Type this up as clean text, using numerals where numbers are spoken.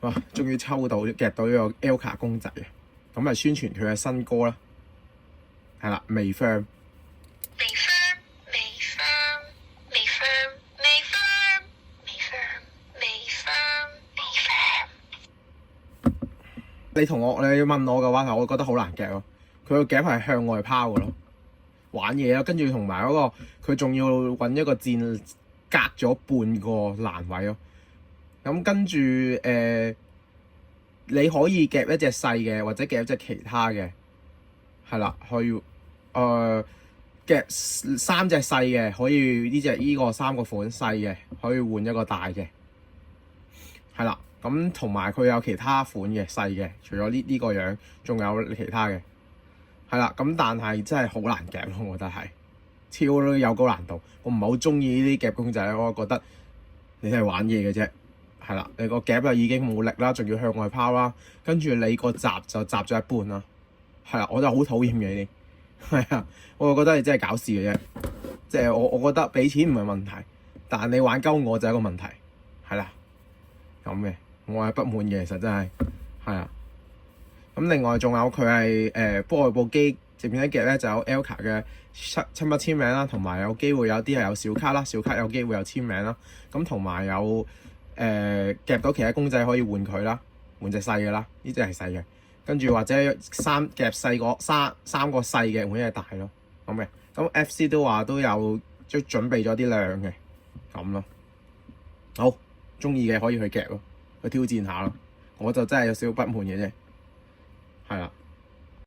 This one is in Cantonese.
哇！終於抽到夾到呢個 Elka 公仔啊！咁啊宣傳佢嘅新歌啦，係啦，未 firm。你問我嘅話，我覺得好難夾咯。佢個夾係向外拋嘅咯，玩嘢咯。跟住同埋嗰個佢仲要揾一個箭隔咗半個欄位咯。咁跟住你可以夾一隻細嘅，或者夾一隻其他嘅，係啦，可以夾3隻細嘅，可以呢個3個款細嘅，可以換一個大嘅，係啦。咁同埋佢有其他款嘅細嘅，除咗呢個樣，仲有其他嘅，係啦。咁但係真係好難夾咯，我覺得係超有高難度。我唔係好中意呢啲夾公仔，我覺得你係玩嘢嘅啫。係啦，你個夾就已經冇力啦，仲要向外拋啦，跟住你個閘就閘咗一半啦。係啦，我就好討厭嘅呢啲。係啊，我就覺得你真係搞事嘅啫。即係我覺得俾錢唔係問題，但係你玩鳩我就係一個問題。係啦，咁嘅我係不滿嘅，其實真係係啊。咁另外仲有佢係不過部機正面一夾咧，就有 Elka 嘅親筆簽名啦，同埋有機會有啲係有小卡啦，小卡有機會有簽名啦。咁同埋有夾到其他公仔可以換佢啦，換隻細嘅啦，呢隻係細嘅，跟住或者夾細個三個細嘅換一隻大咯，咁嘅。咁 FC 都話都有即係準備咗啲量嘅，咁咯。好，中意嘅可以去夾咯，去挑戰下咯。我就真係有少少不滿嘅啫，係啦。